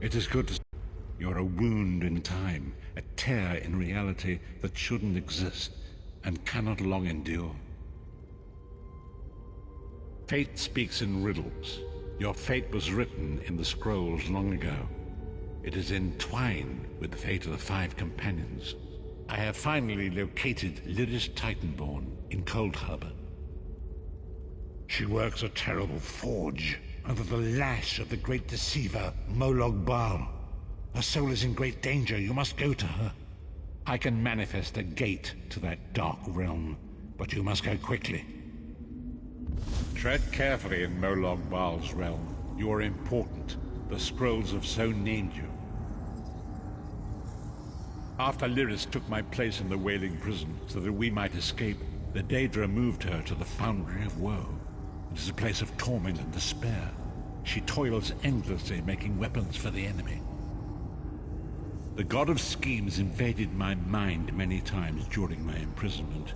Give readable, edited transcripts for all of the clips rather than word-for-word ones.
It is good to see you're a wound in time, a tear in reality that shouldn't exist and cannot long endure. Fate speaks in riddles. Your fate was written in the scrolls long ago. It is entwined with the fate of the 5 companions. I have finally located Lyris Titanborn in Coldharbour. She works a terrible forge under the lash of the great deceiver, Molag Bal. Her soul is in great danger. You must go to her. I can manifest a gate to that dark realm, but you must go quickly. Tread carefully in Molag Bal's realm. You are important. The scrolls have so named you. After Lyris took my place in the Wailing Prison so that we might escape, the Daedra moved her to the Foundry of Woe. It is a place of torment and despair. She toils endlessly making weapons for the enemy. The God of Schemes invaded my mind many times during my imprisonment.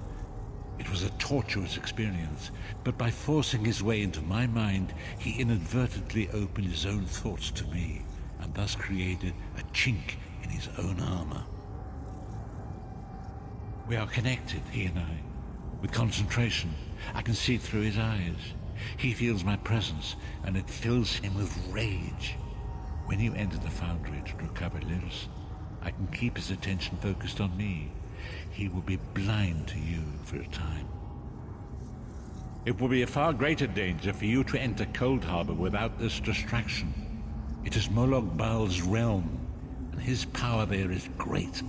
It was a tortuous experience, but by forcing his way into my mind, he inadvertently opened his own thoughts to me, and thus created a chink in his own armor. We are connected, he and I. With concentration, I can see through his eyes. He feels my presence, and it fills him with rage. When you enter the Foundry to recover Lyris, I can keep his attention focused on me. He will be blind to you for a time. It will be a far greater danger for you to enter Coldharbour without this distraction. It is Molag Bal's realm, and his power there is great.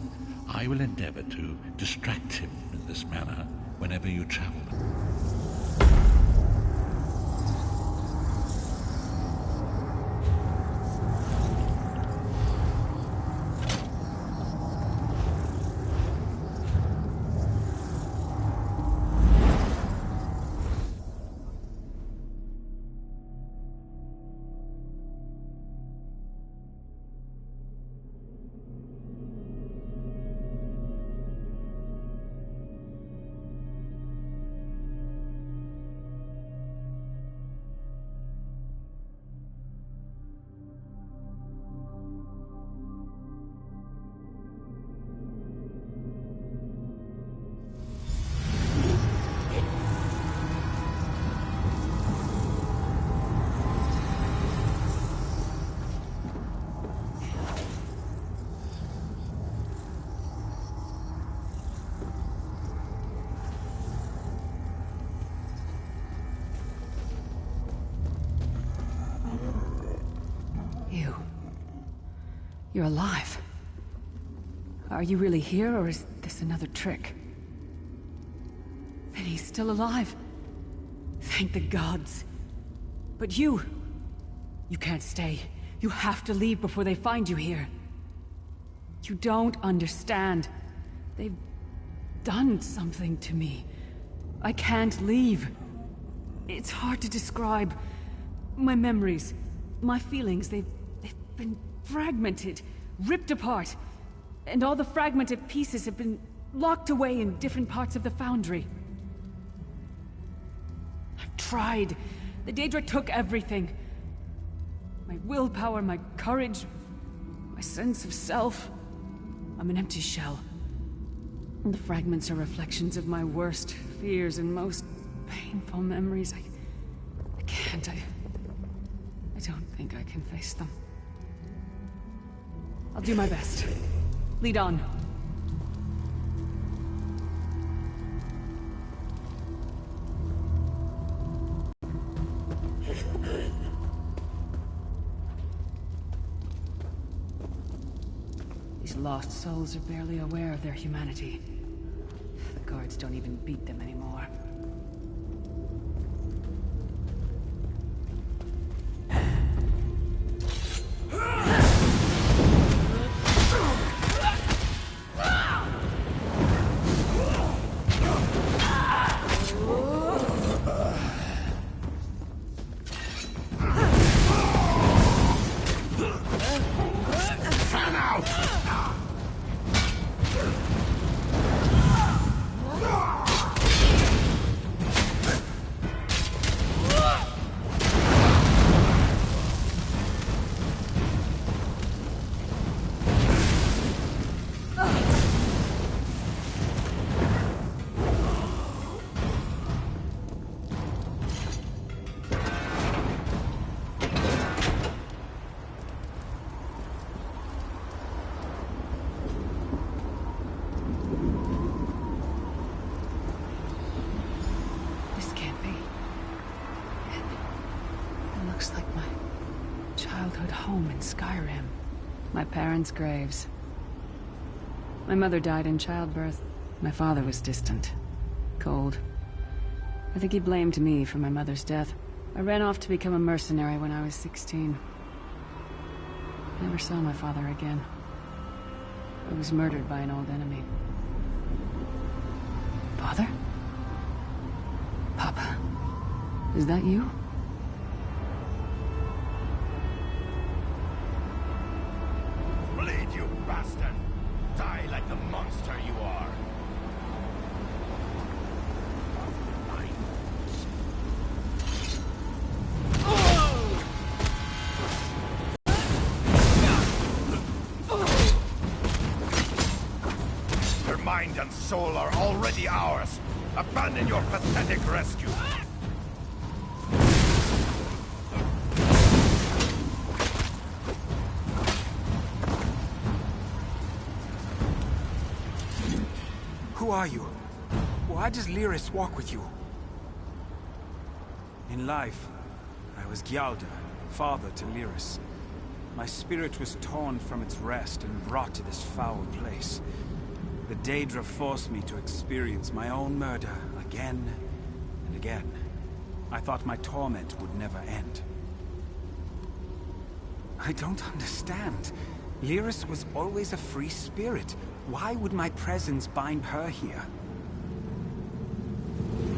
I will endeavor to distract him in this manner whenever you travel. You're alive. Are you really here, or is this another trick? Then he's still alive. Thank the gods. But you can't stay. You have to leave before they find you here. You don't understand. They've done something to me. I can't leave. It's hard to describe. My memories, my feelings, they've been fragmented, ripped apart, and all the fragmented pieces have been locked away in different parts of the Foundry. I've tried. The Daedra took everything. My willpower, my courage, my sense of self. I'm an empty shell. And the fragments are reflections of my worst fears and most painful memories. I can't. I don't think I can face them. I'll do my best. Lead on. These lost souls are barely aware of their humanity. The guards don't even beat them anymore. in Skyrim. My parents' graves. My mother died in childbirth. My father was distant. Cold. I think he blamed me for my mother's death. I ran off to become a mercenary when I was 16. I never saw my father again. I was murdered by an old enemy. Father? Papa? Is that you? Bleed, you bastard! Die like the monster you are! Your mind and soul are already ours! Abandon your pathetic rescue! Who are you? Why does Lyris walk with you? In life, I was Gjaldr, father to Lyris. My spirit was torn from its rest and brought to this foul place. The Daedra forced me to experience my own murder again and again. I thought my torment would never end. I don't understand. Lyris was always a free spirit. Why would my presence bind her here?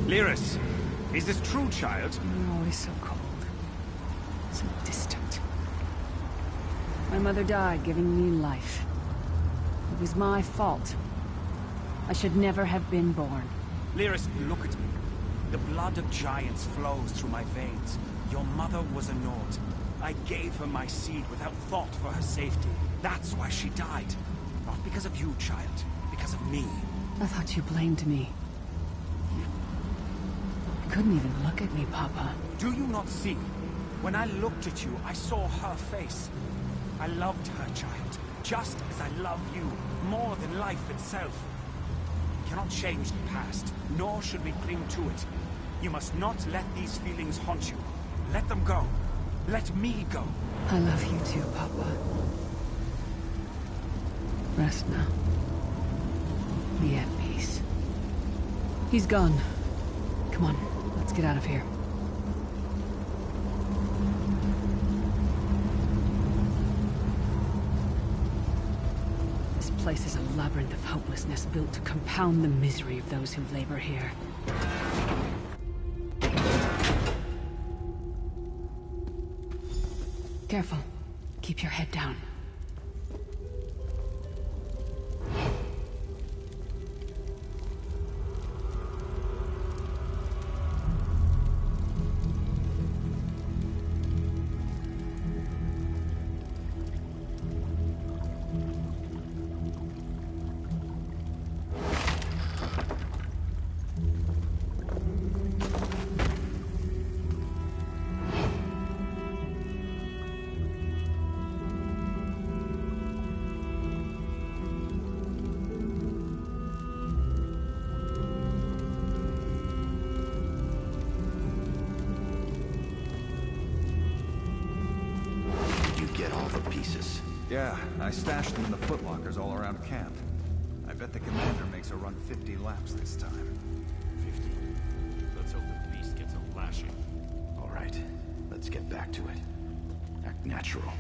Lyris, is this true, child? You're always so cold. So distant. My mother died giving me life. It was my fault. I should never have been born. Lyris, look at me. The blood of giants flows through my veins. Your mother was a Nord. I gave her my seed without thought for her safety. That's why she died. Not because of you, child. Because of me. I thought you blamed me. You couldn't even look at me, Papa. Do you not see? When I looked at you, I saw her face. I loved her, child. Just as I love you. More than life itself. We cannot change the past, nor should we cling to it. You must not let these feelings haunt you. Let them go. Let me go. I love you too, Papa. Rest now. Be at peace. He's gone. Come on, let's get out of here. This place is a labyrinth of hopelessness built to compound the misery of those who labor here. Careful. Keep your head down. Yeah, I stashed them in the footlockers all around camp. I bet the commander makes her run 50 laps this time. 50. Let's hope the beast gets a lashing. All right, let's get back to it. Act natural.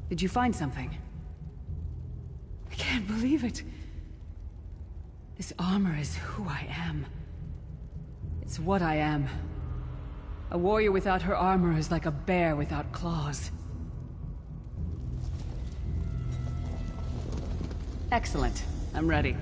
Did you find something? I can't believe it. This armor is who I am. It's what I am. A warrior without her armor is like a bear without claws. Excellent. I'm ready.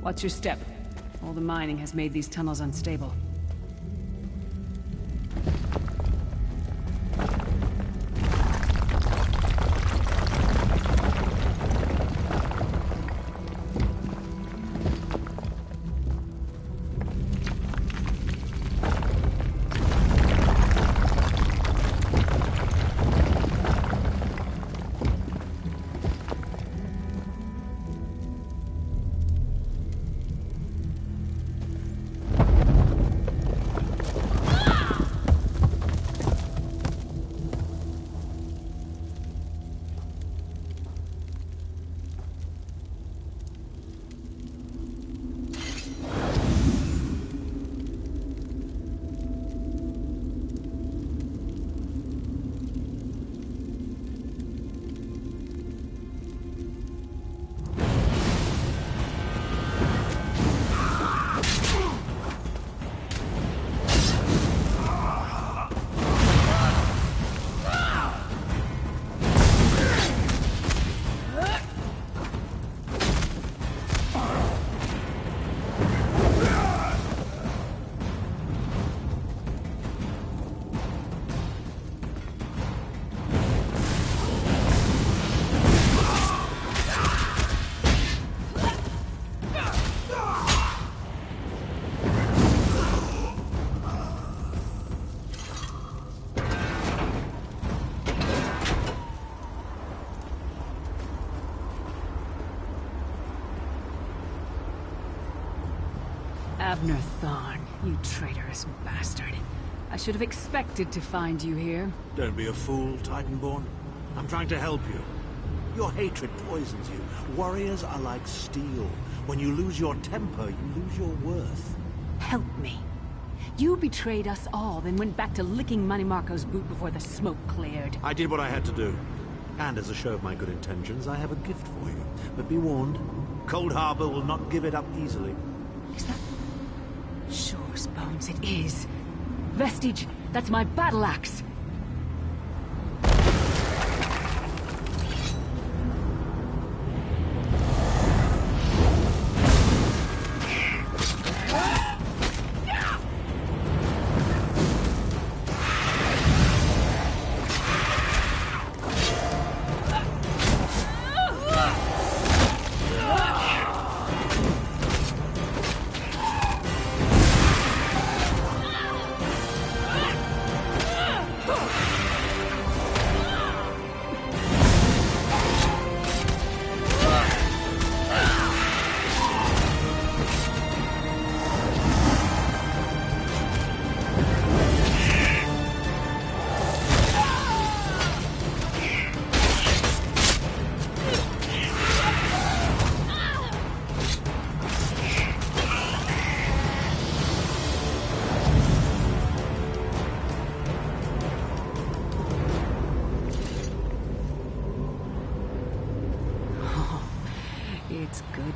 Watch your step. All the mining has made these tunnels unstable. Abner Thorn, you traitorous bastard. I should have expected to find you here. Don't be a fool, Titanborn. I'm trying to help you. Your hatred poisons you. Warriors are like steel. When you lose your temper, you lose your worth. Help me. You betrayed us all, then went back to licking Manny Marco's boot before the smoke cleared. I did what I had to do. And as a show of my good intentions, I have a gift for you. But be warned, Cold Harbor will not give it up easily. Is that... Sure, Bones, it is. Vestige, that's my battle axe.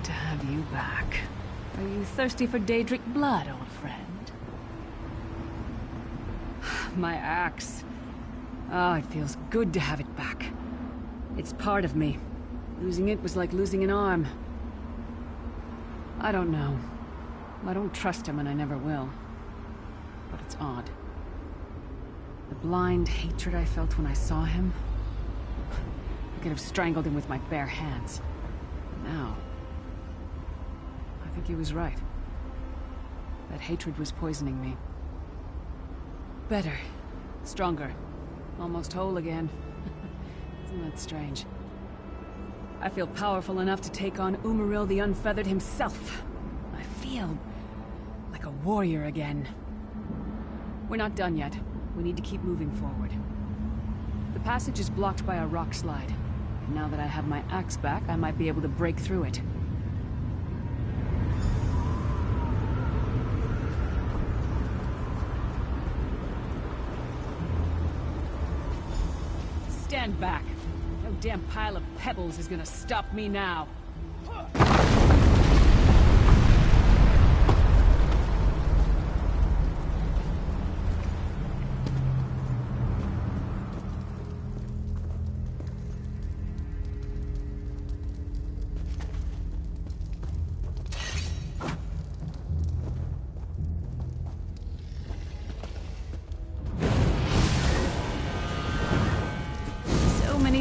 to have you back. Are you thirsty for Daedric blood, old friend? My axe. Oh, it feels good to have it back. It's part of me. Losing it was like losing an arm. I don't know. I don't trust him and I never will. But it's odd. The blind hatred I felt when I saw him... I could have strangled him with my bare hands. Now... I think he was right. That hatred was poisoning me. Better. Stronger. Almost whole again. Isn't that strange? I feel powerful enough to take on Umaril the Unfeathered himself. I feel... like a warrior again. We're not done yet. We need to keep moving forward. The passage is blocked by a rock slide. And now that I have my axe back, I might be able to break through it. Stand back. No damn pile of pebbles is gonna stop me now.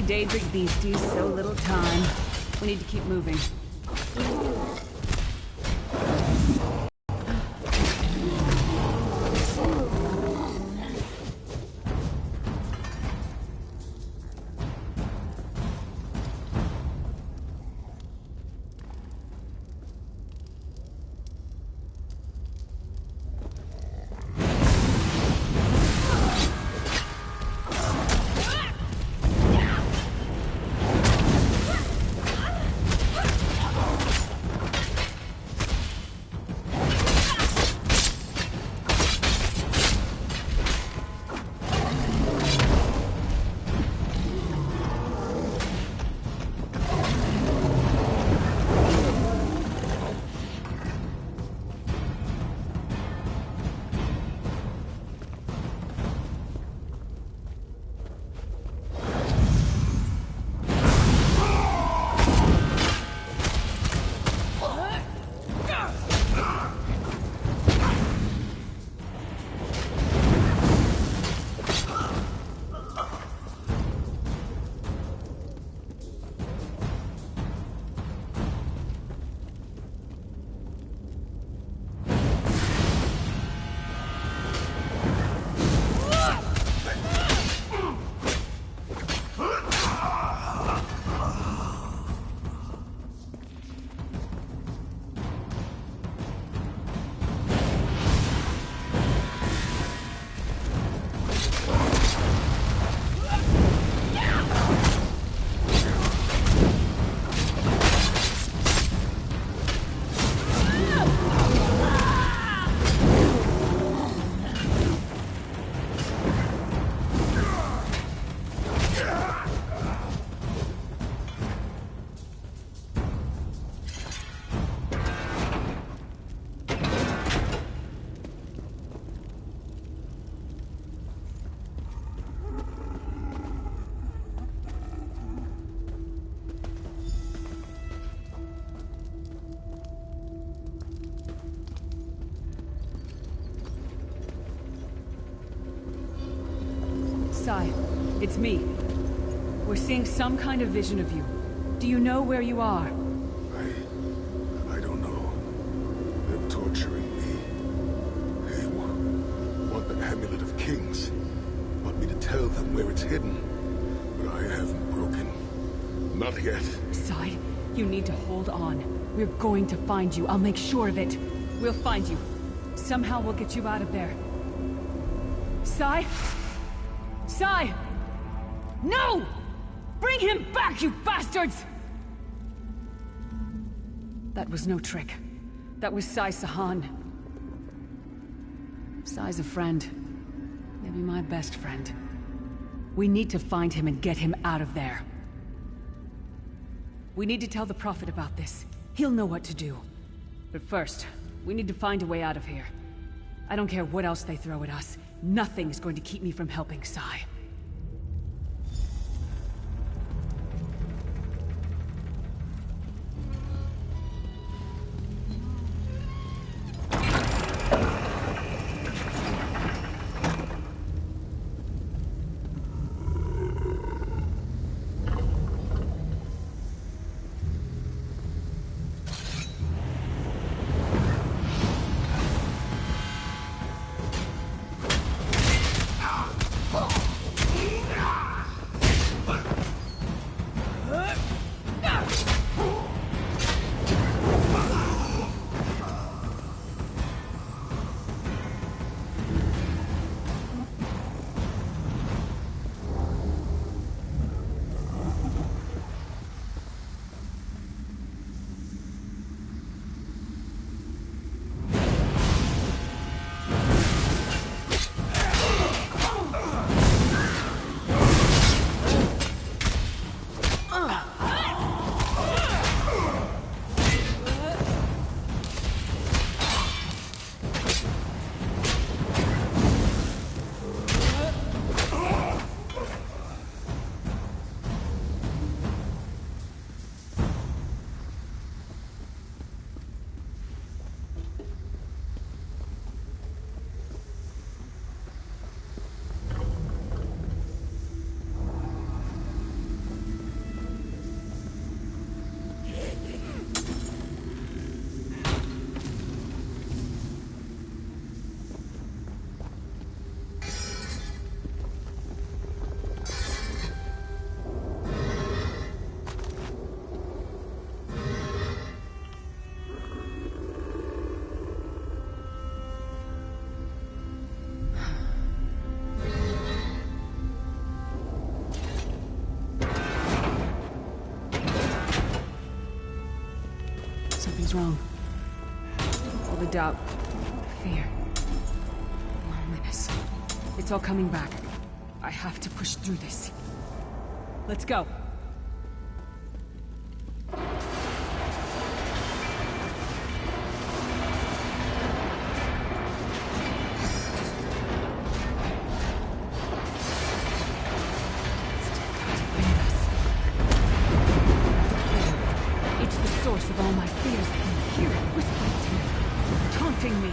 Daedric beasties, so little time. We need to keep moving. Sai, it's me. We're seeing some kind of vision of you. Do you know where you are? I don't know. They're torturing me. They want the Amulet of Kings. Want me to tell them where it's hidden. But I haven't broken. Not yet. Sai, you need to hold on. We're going to find you. I'll make sure of it. We'll find you. Somehow we'll get you out of there. Sai? Sai! No! Bring him back, you bastards! That was no trick. That was Sai Sahan. Sai's a friend. Maybe my best friend. We need to find him and get him out of there. We need to tell the Prophet about this. He'll know what to do. But first, we need to find a way out of here. I don't care what else they throw at us. Nothing is going to keep me from helping Sai. Something's wrong. All the doubt, the fear, the loneliness. It's all coming back. I have to push through this. Let's go. Of all my fears, I can hear it whispering to me, taunting me.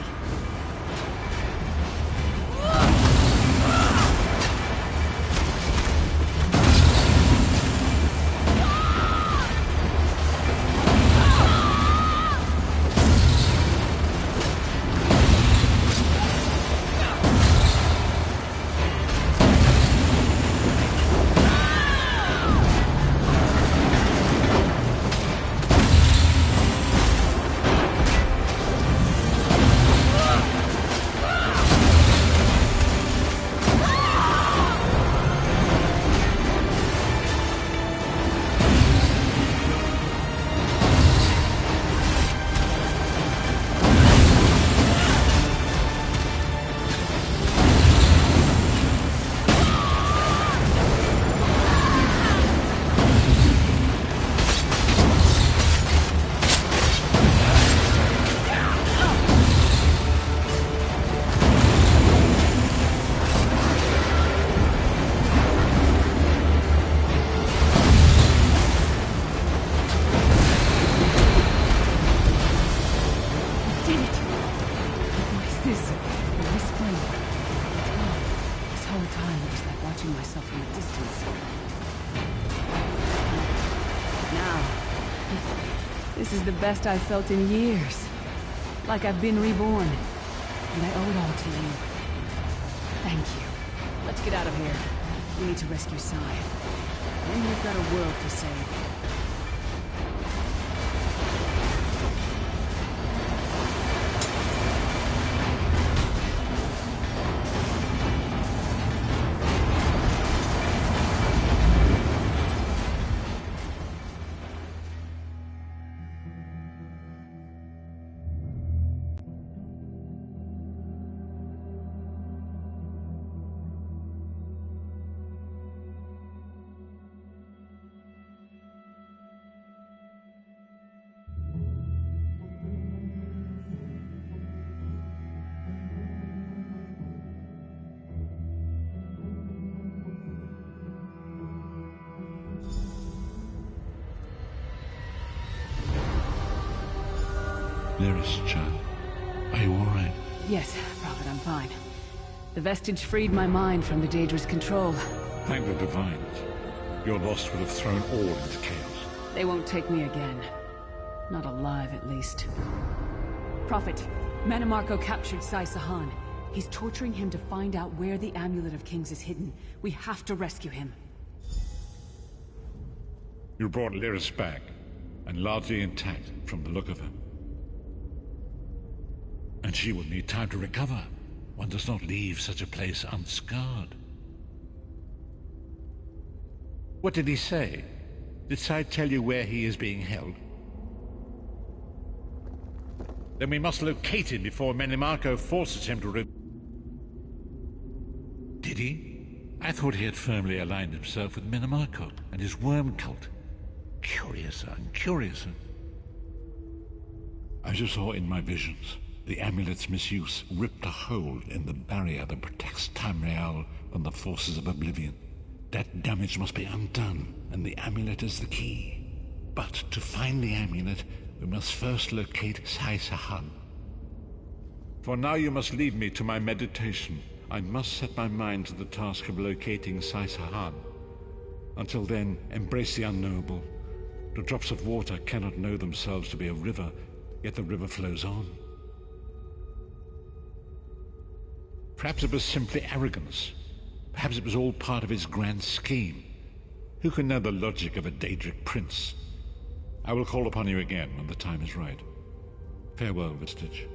Myself from a distance. Now, this is the best I've felt in years. Like I've been reborn. And I owe it all to you. Thank you. Let's get out of here. We need to rescue Sai. And we've got a world to save. Lyris, child. Are you all right? Yes, Prophet, I'm fine. The vestige freed my mind from the Daedra's control. Thank the Divines. Your loss would have thrown all into chaos. They won't take me again. Not alive, at least. Prophet, Mannimarco captured Sai Sahan. He's torturing him to find out where the Amulet of Kings is hidden. We have to rescue him. You brought Lyris back, and largely intact from the look of her. And she will need time to recover. One does not leave such a place unscarred. What did he say? Did Sai tell you where he is being held? Then we must locate him before Mannimarco forces him to Did he? I thought he had firmly aligned himself with Mannimarco and his worm cult. Curiouser and curiouser. As you saw in my visions, the amulet's misuse ripped a hole in the barrier that protects Tamriel from the forces of oblivion. That damage must be undone, and the amulet is the key. But to find the amulet, we must first locate Sai Sahan. For now you must leave me to my meditation. I must set my mind to the task of locating Sai Sahan. Until then, embrace the unknowable. The drops of water cannot know themselves to be a river, yet the river flows on. Perhaps it was simply arrogance. Perhaps it was all part of his grand scheme. Who can know the logic of a Daedric prince? I will call upon you again when the time is right. Farewell, Vestige.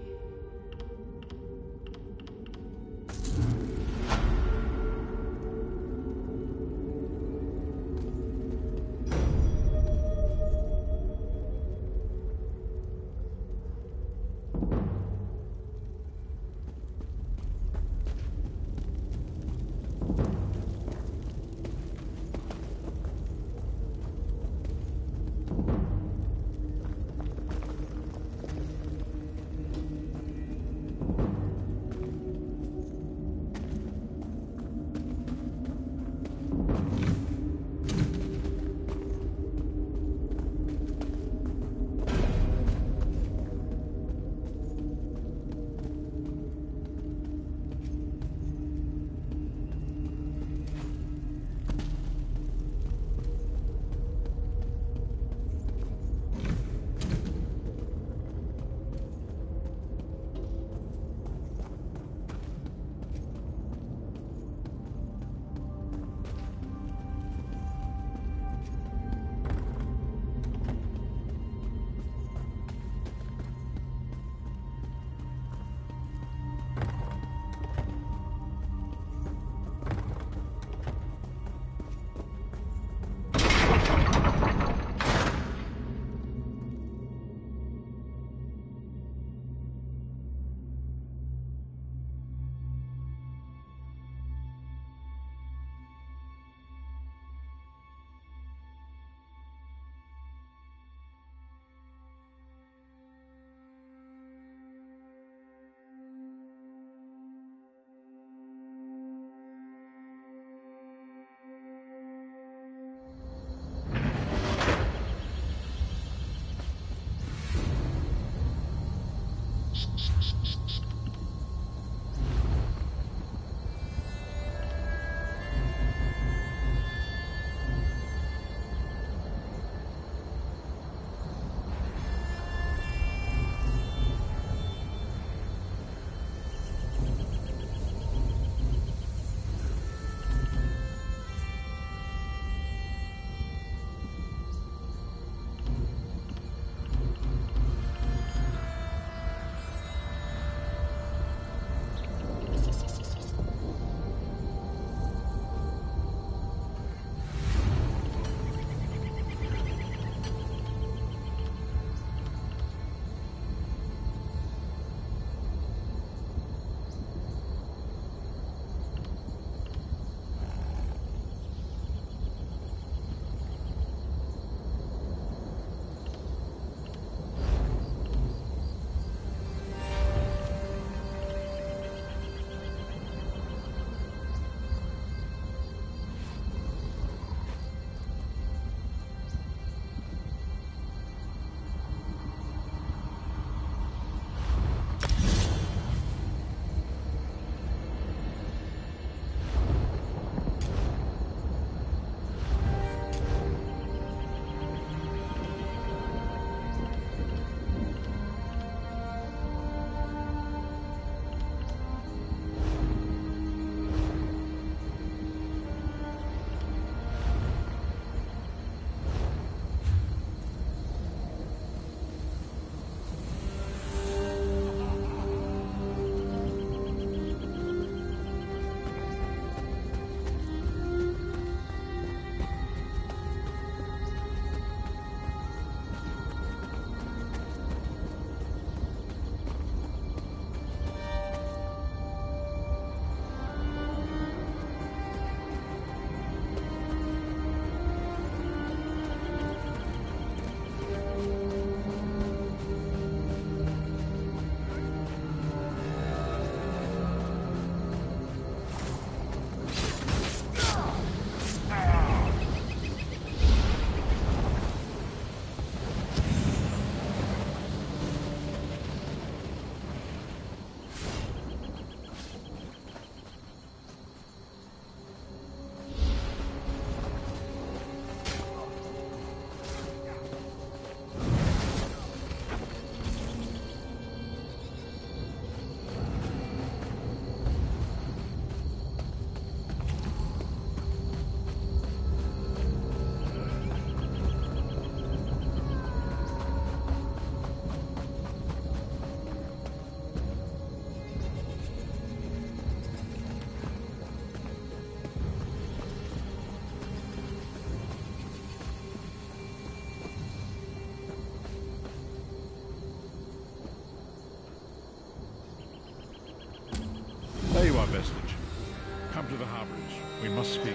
are, Vestige. Come to the harborage. We must speak.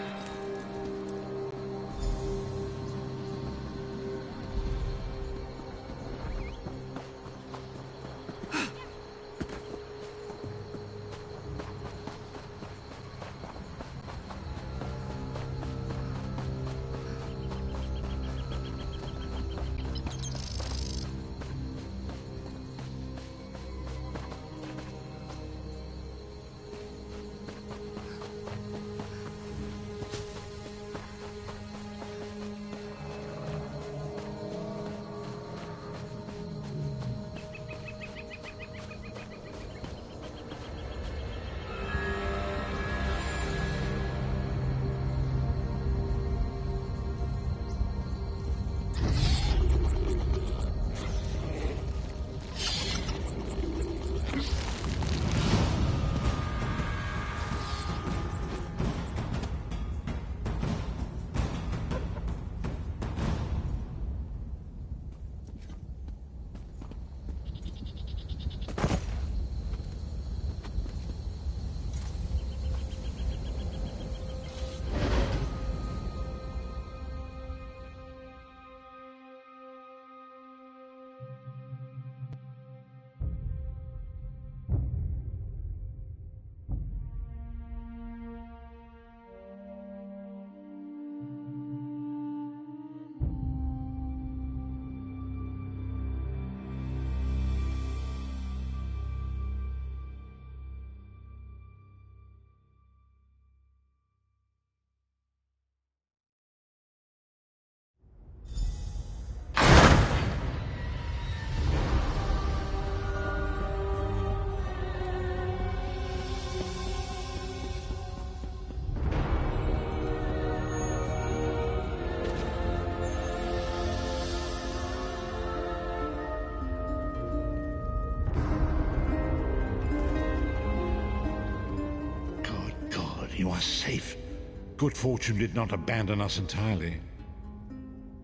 You are safe. Good fortune did not abandon us entirely.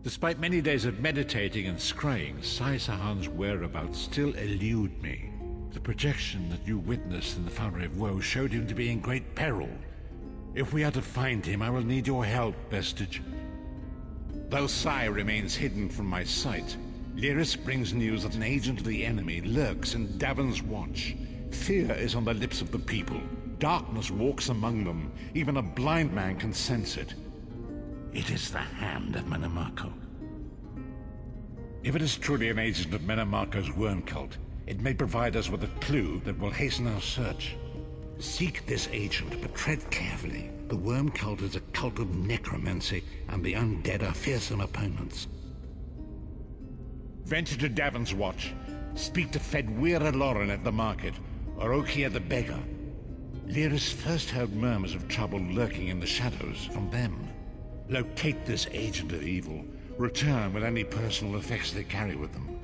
Despite many days of meditating and scrying, Sai Sahan's whereabouts still elude me. The projection that you witnessed in the Foundry of Woe showed him to be in great peril. If we are to find him, I will need your help, Vestige. Though Sai remains hidden from my sight, Lyris brings news that an agent of the enemy lurks in Davon's Watch. Fear is on the lips of the people. Darkness walks among them. Even a blind man can sense it. It is the hand of Menemarco. If it is truly an agent of Menemarco's worm cult, it may provide us with a clue that will hasten our search. Seek this agent, but tread carefully. The worm cult is a cult of necromancy, and the undead are fearsome opponents. Venture to Davon's Watch. Speak to Fedwira Lauren at the market, or Okia the beggar. Lyris first heard murmurs of trouble lurking in the shadows from them. Locate this agent of evil. Return with any personal effects they carry with them.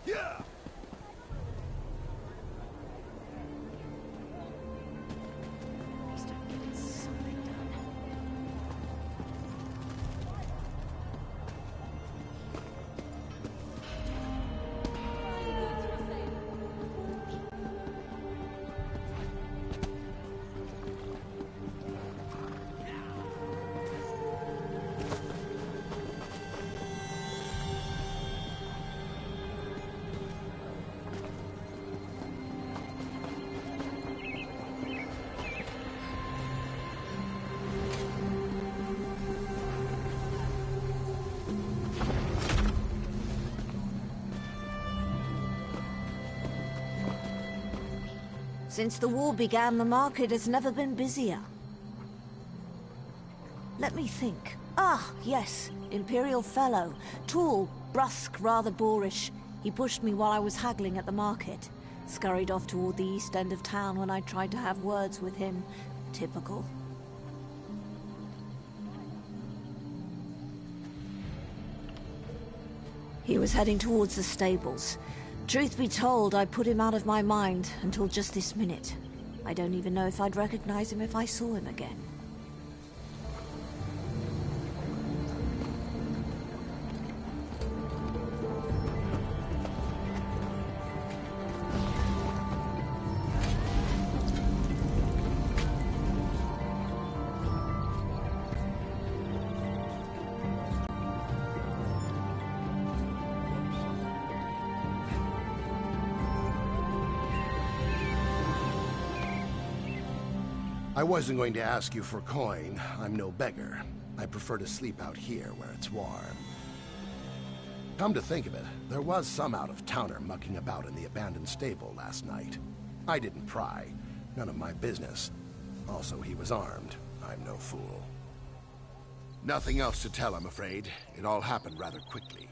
Yeah! Since the war began, the market has never been busier. Let me think. Ah, yes, Imperial Fellow. Tall, brusque, rather boorish. He pushed me while I was haggling at the market. Scurried off toward the east end of town when I tried to have words with him. Typical. He was heading towards the stables. Truth be told, I put him out of my mind until just this minute. I don't even know if I'd recognize him if I saw him again. I wasn't going to ask you for coin. I'm no beggar. I prefer to sleep out here where it's warm. Come to think of it, there was some out-of-towner mucking about in the abandoned stable last night. I didn't pry. None of my business. Also, he was armed. I'm no fool. Nothing else to tell, I'm afraid. It all happened rather quickly.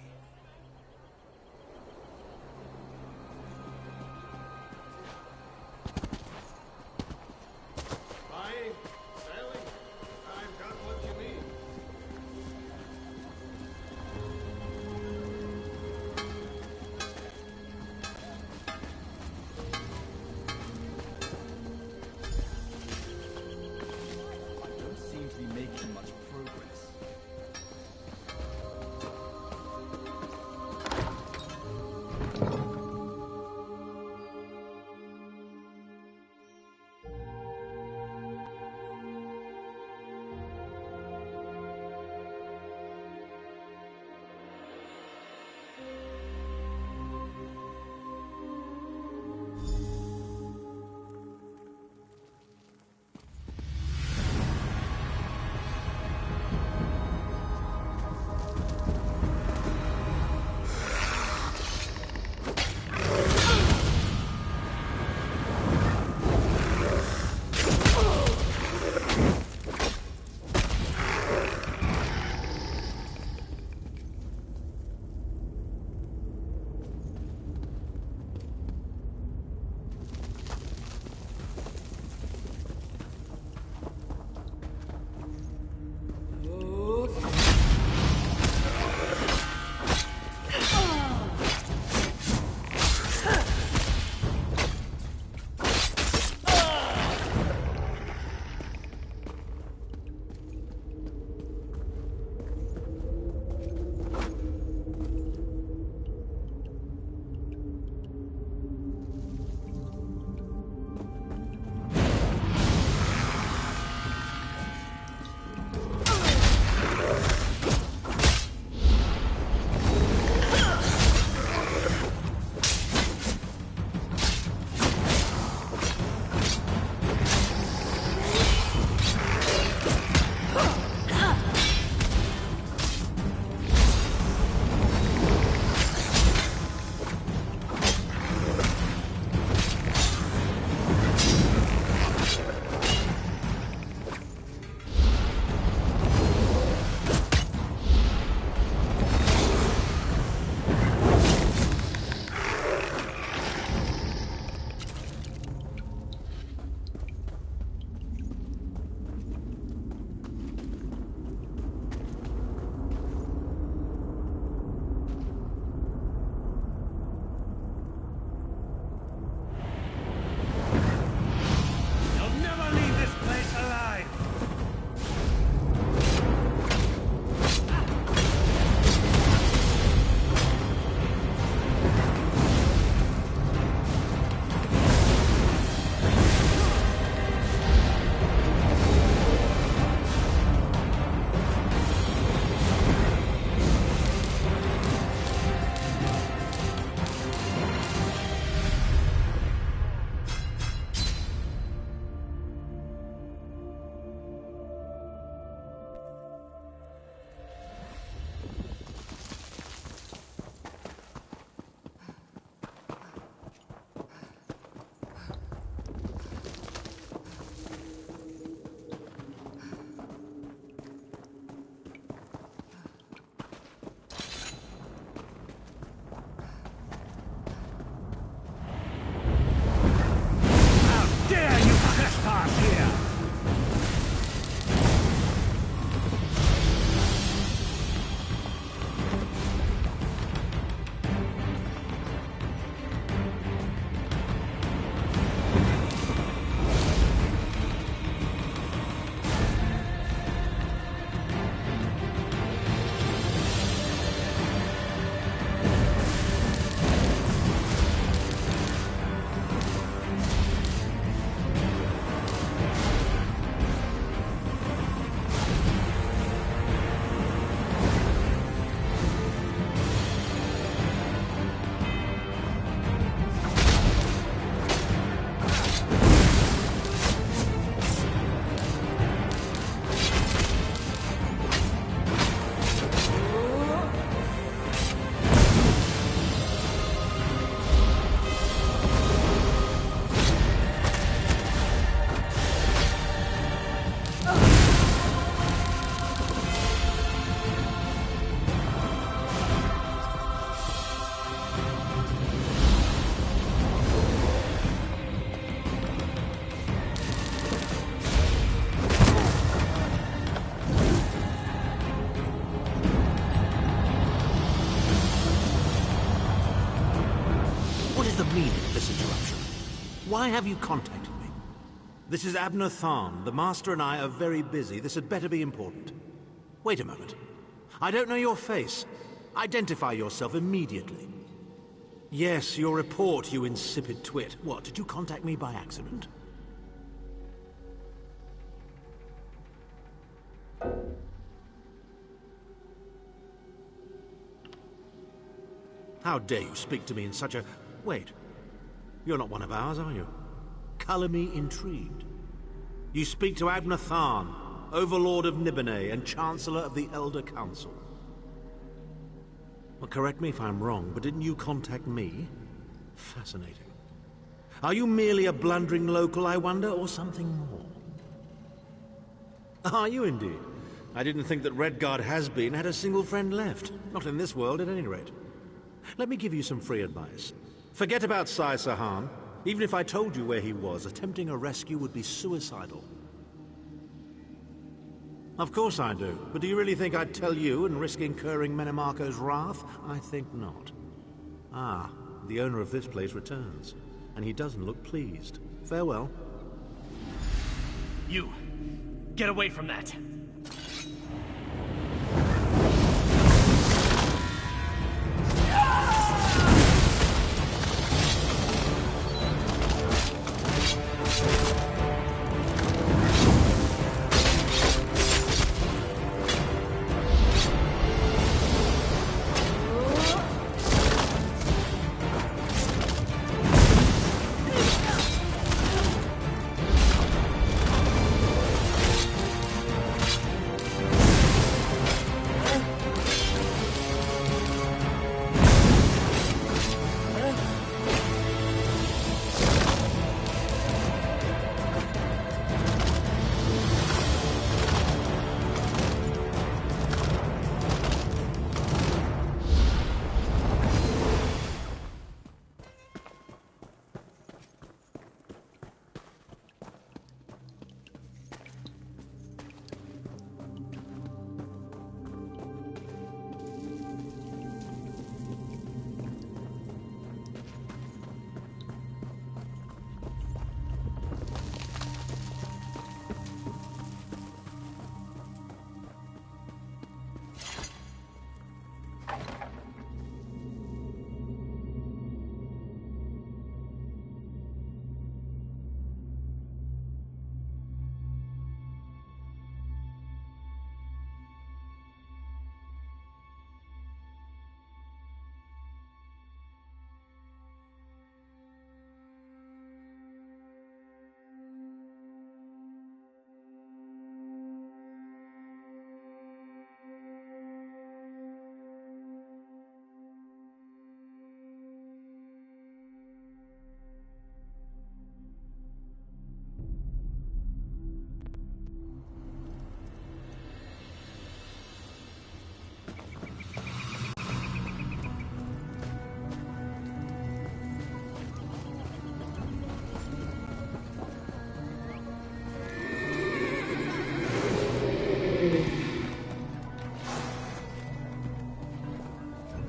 the meaning of this interruption? Why have you contacted me? This is Abner Tharn. The Master and I are very busy. This had better be important. Wait a moment. I don't know your face. Identify yourself immediately. Yes, your report, you insipid twit. What, did you contact me by accident? How dare you speak to me in such a... Wait. You're not one of ours, are you? Color me intrigued. You speak to Abner Tharn, Overlord of Nibene and Chancellor of the Elder Council. Well, correct me if I'm wrong, but didn't you contact me? Fascinating. Are you merely a blundering local, I wonder, or something more? Are you indeed? I didn't think that Redguard Has-Been had a single friend left. Not in this world, at any rate. Let me give you some free advice. Forget about Sai Sahan. Even if I told you where he was, attempting a rescue would be suicidal. Of course I do. But do you really think I'd tell you and risk incurring Menemarco's wrath? I think not. Ah, the owner of this place returns. And he doesn't look pleased. Farewell. You! Get away from that!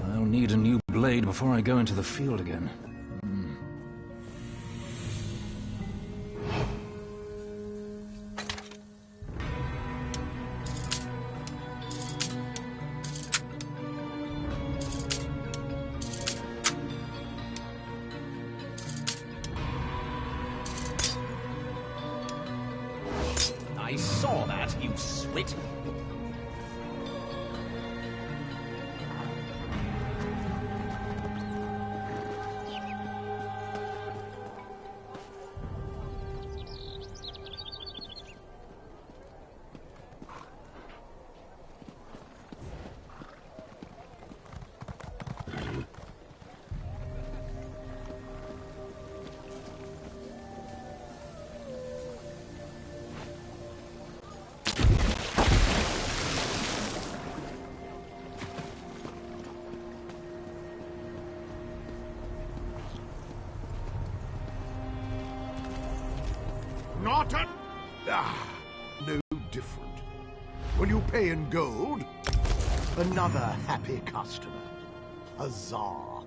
I'll need a new blade before I go into the field again. I saw that, you swit! Not a... no different. When you pay in gold, another happy customer. Huzzah.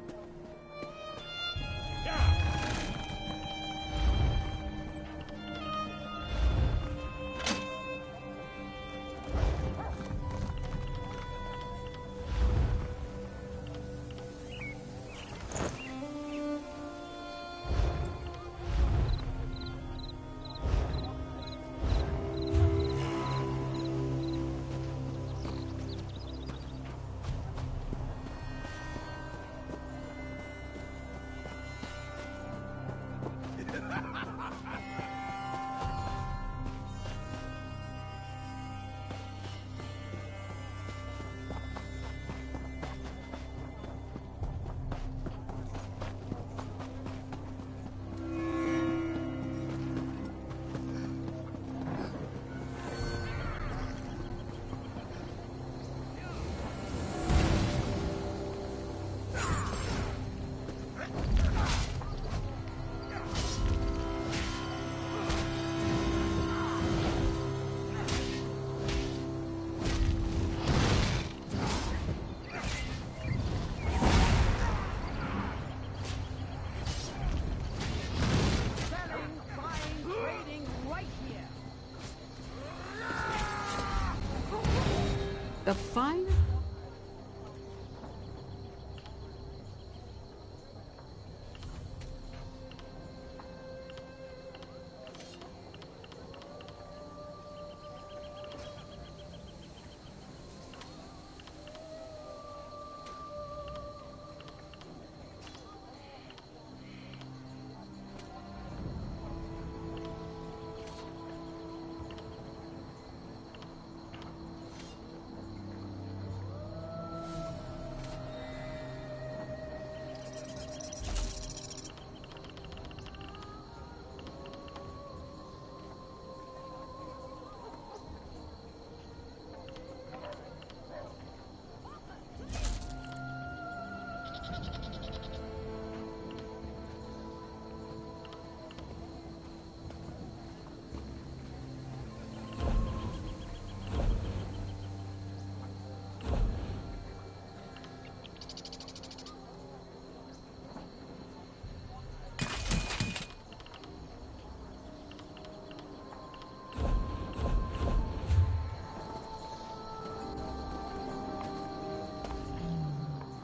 The fire?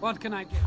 What can I get?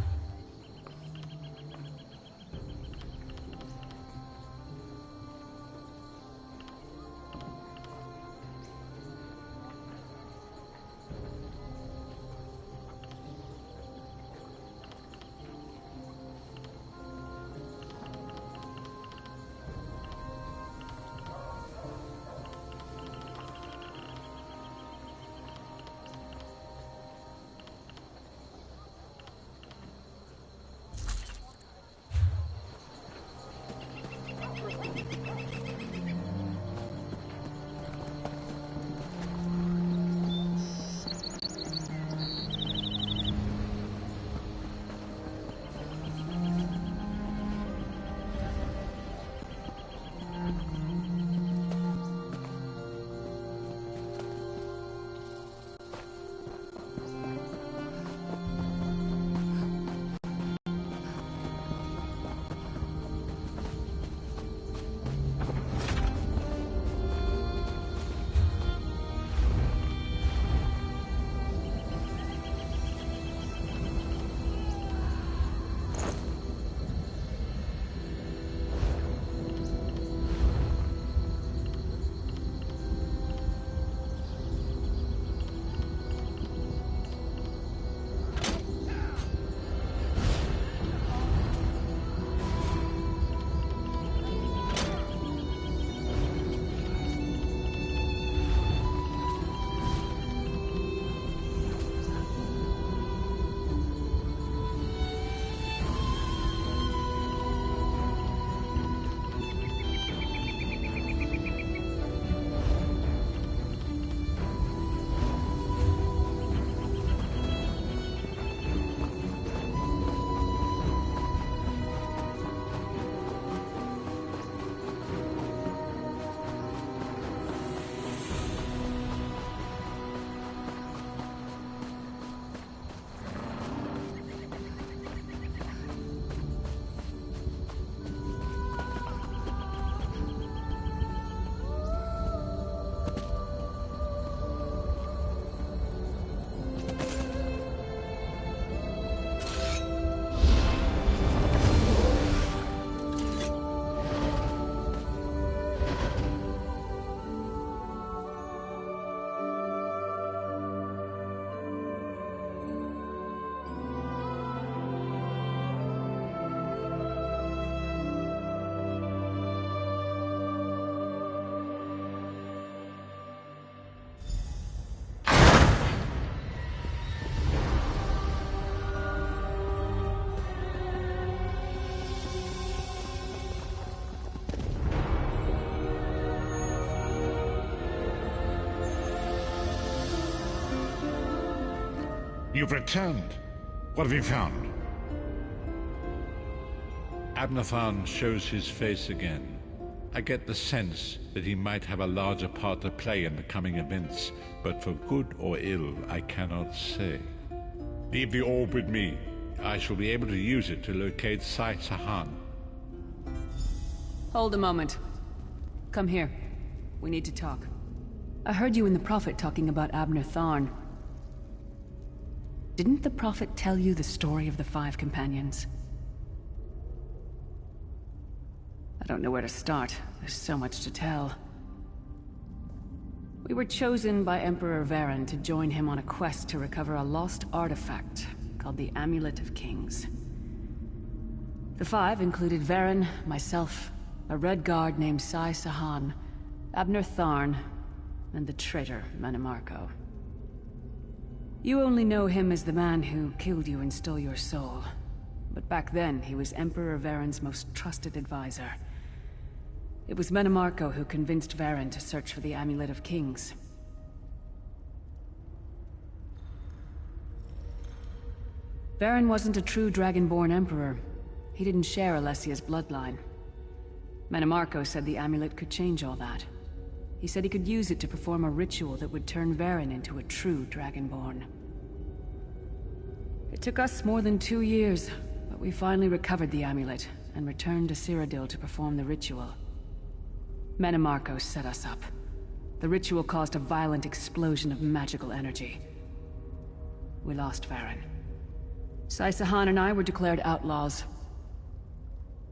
You've returned. What have you found? Abner Tharn shows his face again. I get the sense that he might have a larger part to play in the coming events, but for good or ill, I cannot say. Leave the orb with me. I shall be able to use it to locate Sai Sahan. Hold a moment. Come here. We need to talk. I heard you and the Prophet talking about Abner Tharn. Didn't the Prophet tell you the story of the Five Companions? I don't know where to start. There's so much to tell. We were chosen by Emperor Varen to join him on a quest to recover a lost artifact called the Amulet of Kings. The five included Varen, myself, a Red Guard named Sai Sahan, Abner Tharn, and the traitor Mannimarco. You only know him as the man who killed you and stole your soul. But back then, he was Emperor Varen's most trusted advisor. It was Mannimarco who convinced Varen to search for the Amulet of Kings. Varen wasn't a true Dragonborn Emperor. He didn't share Alessia's bloodline. Mannimarco said the amulet could change all that. He said he could use it to perform a ritual that would turn Varen into a true Dragonborn. It took us more than 2 years, but we finally recovered the amulet and returned to Cyrodiil to perform the ritual. Mannimarco set us up. The ritual caused a violent explosion of magical energy. We lost Varen. Sai Sahan and I were declared outlaws.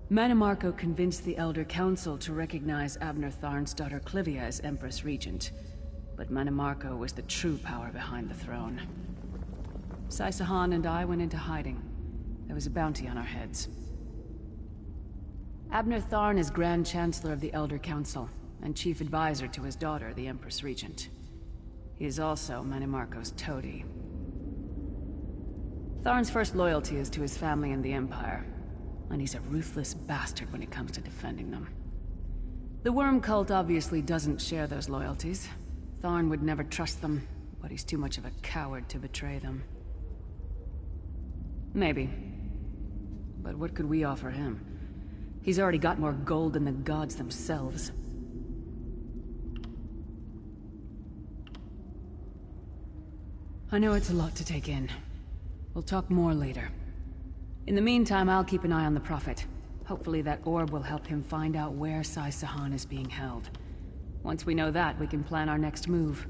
Mannimarco convinced the Elder Council to recognize Abner Tharn's daughter Clivia as Empress Regent, but Mannimarco was the true power behind the throne. Sai Sahan and I went into hiding. There was a bounty on our heads. Abner Tharn is Grand Chancellor of the Elder Council, and Chief Advisor to his daughter, the Empress Regent. He is also Mannimarco's toady. Tharn's first loyalty is to his family and the Empire, and he's a ruthless bastard when it comes to defending them. The Worm Cult obviously doesn't share those loyalties. Tharn would never trust them, but he's too much of a coward to betray them. Maybe. But what could we offer him? He's already got more gold than the gods themselves. I know it's a lot to take in. We'll talk more later. In the meantime, I'll keep an eye on the Prophet. Hopefully that orb will help him find out where Sai Sahan is being held. Once we know that, we can plan our next move.